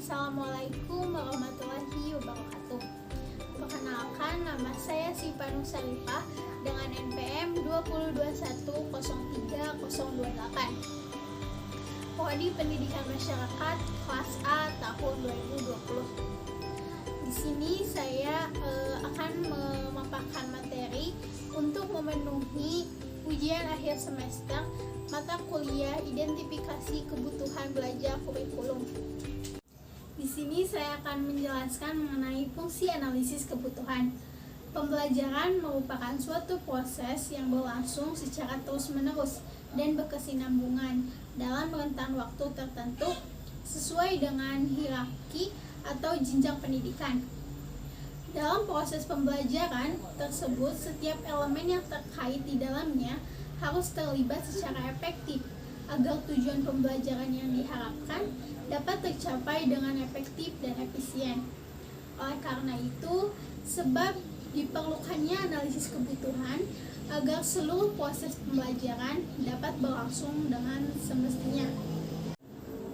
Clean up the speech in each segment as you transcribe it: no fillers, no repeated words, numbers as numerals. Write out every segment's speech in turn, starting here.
Assalamualaikum warahmatullahi wabarakatuh. Perkenalkan, nama saya Siva Nusarifah dengan NPM 2021030028. Prodi Pendidikan Masyarakat kelas A tahun 2020. Di sini saya akan memaparkan materi untuk memenuhi ujian akhir semester mata kuliah Identifikasi Kebutuhan Belajar Kurikulum. Di sini saya akan menjelaskan mengenai fungsi analisis kebutuhan. Pembelajaran merupakan suatu proses yang berlangsung secara terus-menerus dan berkesinambungan dalam rentan waktu tertentu sesuai dengan hierarki atau jenjang pendidikan. Dalam proses pembelajaran tersebut, setiap elemen yang terkait di dalamnya harus terlibat secara efektif agar tujuan pembelajaran yang diharapkan dapat tercapai dengan efektif dan efisien. Oleh karena itu, sebab diperlukannya analisis kebutuhan agar seluruh proses pembelajaran dapat berlangsung dengan semestinya.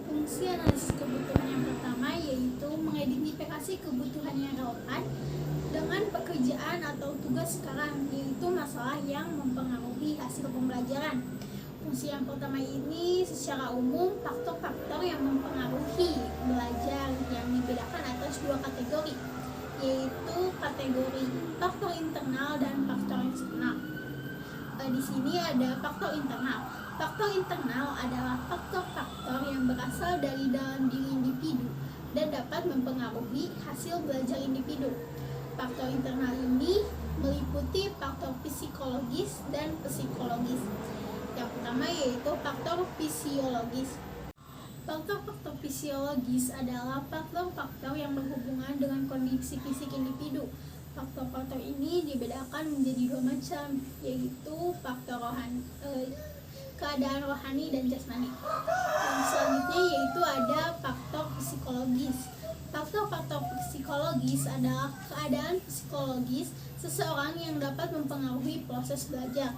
Fungsi analisis kebutuhan yang pertama yaitu mengidentifikasi kebutuhan yang relevan dengan pekerjaan atau tugas sekarang, yaitu masalah yang mempengaruhi hasil pembelajaran. Fungsi yang pertama ini secara umum faktor-faktor yang mempengaruhi belajar yang dibedakan atas dua kategori, yaitu kategori faktor internal dan faktor eksternal. Di sini ada faktor internal. Faktor internal adalah faktor-faktor yang berasal dari dalam diri individu dan dapat mempengaruhi hasil belajar individu. Faktor internal ini meliputi faktor psikologis dan psikologis. Yang pertama yaitu faktor fisiologis. Faktor-faktor fisiologis adalah faktor-faktor yang berhubungan dengan kondisi fisik individu. Faktor-faktor ini dibedakan menjadi dua macam, yaitu faktor keadaan rohani dan jasmani. Yang selanjutnya yaitu ada faktor psikologis. Faktor-faktor psikologis adalah keadaan psikologis seseorang yang dapat mempengaruhi proses belajar.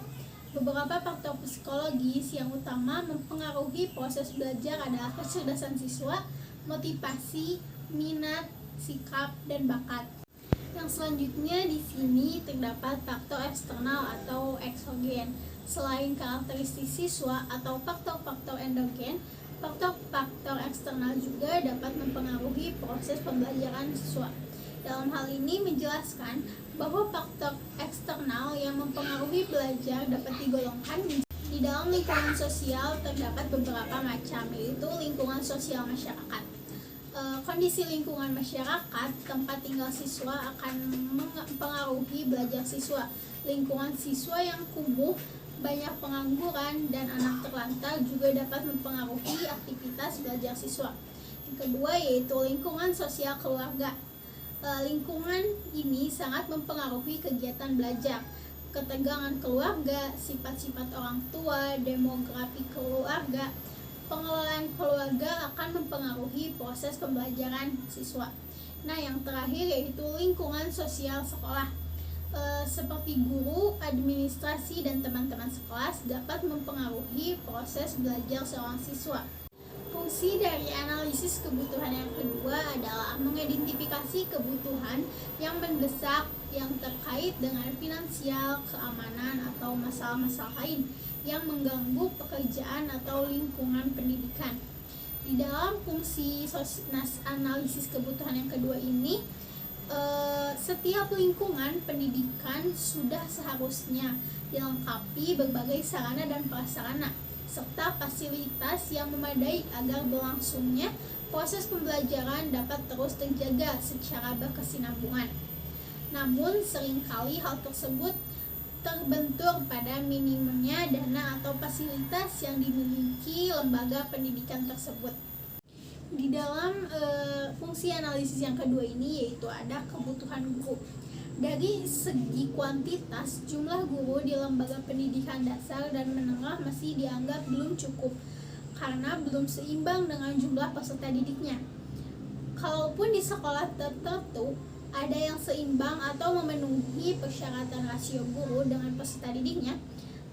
Beberapa faktor psikologis yang utama mempengaruhi proses belajar adalah kecerdasan siswa, motivasi, minat, sikap, dan bakat. Yang selanjutnya di sini terdapat faktor eksternal atau eksogen. Selain karakteristik siswa atau faktor-faktor endogen, faktor-faktor eksternal juga dapat mempengaruhi proses pembelajaran siswa. Dalam hal ini menjelaskan bahwa faktor eksternal yang mempengaruhi belajar dapat digolongkan di dalam lingkungan sosial terdapat beberapa macam, yaitu lingkungan sosial masyarakat. Kondisi lingkungan masyarakat tempat tinggal siswa akan mempengaruhi belajar siswa. Lingkungan siswa yang kumuh, banyak pengangguran, dan anak terlantar juga dapat mempengaruhi aktivitas belajar siswa. Yang kedua yaitu lingkungan sosial keluarga. Lingkungan ini sangat mempengaruhi kegiatan belajar. Ketegangan keluarga, sifat-sifat orang tua, demografi keluarga, pengelolaan keluarga akan mempengaruhi proses pembelajaran siswa. Nah, yang terakhir yaitu lingkungan sosial sekolah. Seperti guru, administrasi, dan teman-teman sekelas dapat mempengaruhi proses belajar seorang siswa. Fungsi dari analisis kebutuhan yang kedua adalah mengidentifikasi kebutuhan yang mendesak yang terkait dengan finansial, keamanan, atau masalah-masalah lain yang mengganggu pekerjaan atau lingkungan pendidikan. Di dalam fungsi analisis kebutuhan yang kedua ini, setiap lingkungan pendidikan sudah seharusnya dilengkapi berbagai sarana dan prasarana serta fasilitas yang memadai agar berlangsungnya proses pembelajaran dapat terus terjaga secara berkesinambungan. Namun seringkali hal tersebut terbentur pada minimumnya dana atau fasilitas yang dimiliki lembaga pendidikan tersebut. Di dalam fungsi analisis yang kedua ini yaitu ada kebutuhan guru. Dari segi kuantitas, jumlah guru di lembaga pendidikan dasar dan menengah masih dianggap belum cukup karena belum seimbang dengan jumlah peserta didiknya. Kalaupun di sekolah tertentu ada yang seimbang atau memenuhi persyaratan rasio guru dengan peserta didiknya,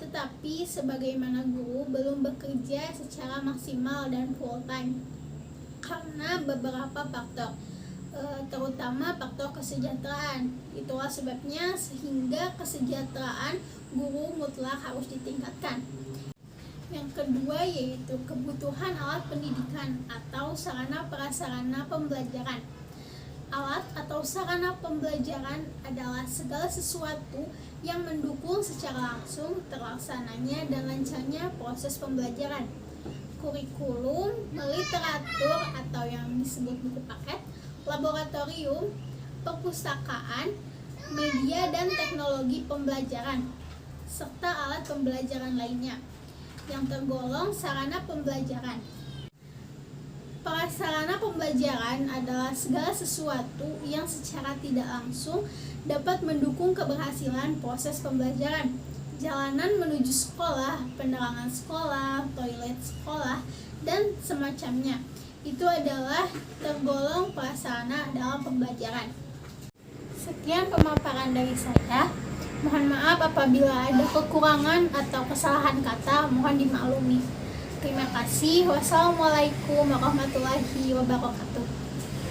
tetapi sebagaimana guru belum bekerja secara maksimal dan full time. karena beberapa faktor, terutama faktor kesejahteraan. Itulah sebabnya sehingga kesejahteraan guru mutlak harus ditingkatkan. Yang kedua yaitu kebutuhan alat pendidikan atau sarana prasarana pembelajaran. Alat atau sarana pembelajaran adalah segala sesuatu yang mendukung secara langsung terlaksananya dan lancarnya proses pembelajaran. Kurikulum, literatur atau yang disebut buku paket, laboratorium, perpustakaan, media dan teknologi pembelajaran, serta alat pembelajaran lainnya yang tergolong sarana pembelajaran. Prasarana pembelajaran adalah segala sesuatu yang secara tidak langsung dapat mendukung keberhasilan proses pembelajaran. Jalanan menuju sekolah, penerangan sekolah, toilet sekolah, dan semacamnya. Itu adalah tergolong prasarana dalam pembelajaran. Sekian pemaparan dari saya. Mohon maaf apabila ada kekurangan atau kesalahan kata, mohon dimaklumi. Terima kasih. Wassalamualaikum warahmatullahi wabarakatuh.